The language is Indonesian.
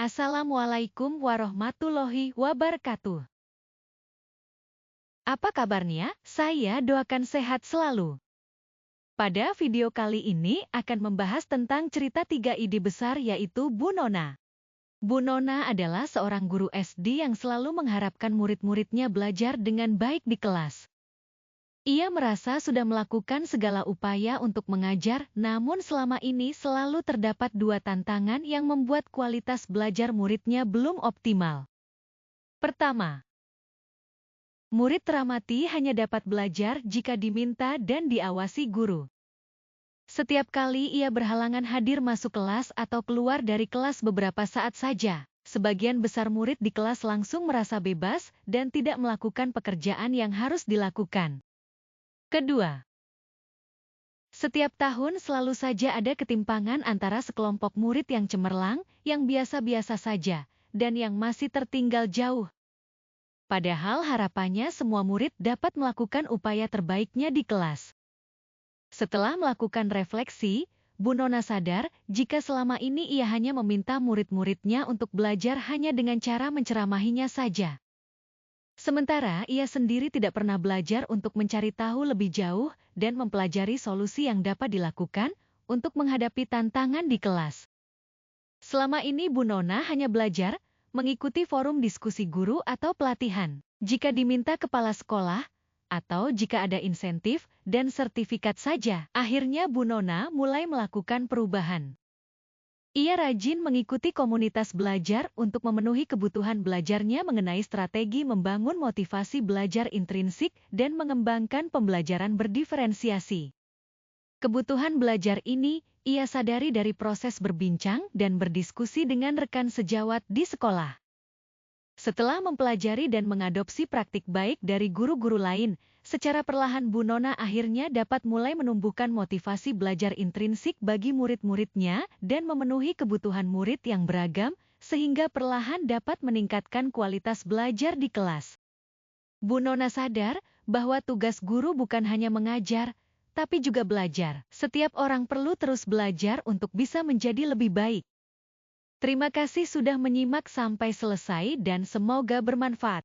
Assalamualaikum warahmatullahi wabarakatuh. Apa kabarnya? Saya doakan sehat selalu. Pada video kali ini akan membahas tentang cerita 3 ide besar yaitu Bu Nona. Bu Nona adalah seorang guru SD yang selalu mengharapkan murid-muridnya belajar dengan baik di kelas. Ia merasa sudah melakukan segala upaya untuk mengajar, namun selama ini selalu terdapat 2 tantangan yang membuat kualitas belajar muridnya belum optimal. Pertama, murid teramati hanya dapat belajar jika diminta dan diawasi guru. Setiap kali ia berhalangan hadir masuk kelas atau keluar dari kelas beberapa saat saja, sebagian besar murid di kelas langsung merasa bebas dan tidak melakukan pekerjaan yang harus dilakukan. Kedua, setiap tahun selalu saja ada ketimpangan antara sekelompok murid yang cemerlang, yang biasa-biasa saja, dan yang masih tertinggal jauh. Padahal harapannya semua murid dapat melakukan upaya terbaiknya di kelas. Setelah melakukan refleksi, Bu Nona sadar jika selama ini ia hanya meminta murid-muridnya untuk belajar hanya dengan cara menceramahinya saja. Sementara ia sendiri tidak pernah belajar untuk mencari tahu lebih jauh dan mempelajari solusi yang dapat dilakukan untuk menghadapi tantangan di kelas. Selama ini Bu Nona hanya belajar mengikuti forum diskusi guru atau pelatihan, jika diminta kepala sekolah, atau jika ada insentif dan sertifikat saja. Akhirnya Bu Nona mulai melakukan perubahan. Ia rajin mengikuti komunitas belajar untuk memenuhi kebutuhan belajarnya mengenai strategi membangun motivasi belajar intrinsik dan mengembangkan pembelajaran berdiferensiasi. Kebutuhan belajar ini ia sadari dari proses berbincang dan berdiskusi dengan rekan sejawat di sekolah. Setelah mempelajari dan mengadopsi praktik baik dari guru-guru lain, secara perlahan Bu Nona akhirnya dapat mulai menumbuhkan motivasi belajar intrinsik bagi murid-muridnya dan memenuhi kebutuhan murid yang beragam, sehingga perlahan dapat meningkatkan kualitas belajar di kelas. Bu Nona sadar bahwa tugas guru bukan hanya mengajar, tapi juga belajar. Setiap orang perlu terus belajar untuk bisa menjadi lebih baik. Terima kasih sudah menyimak sampai selesai dan semoga bermanfaat.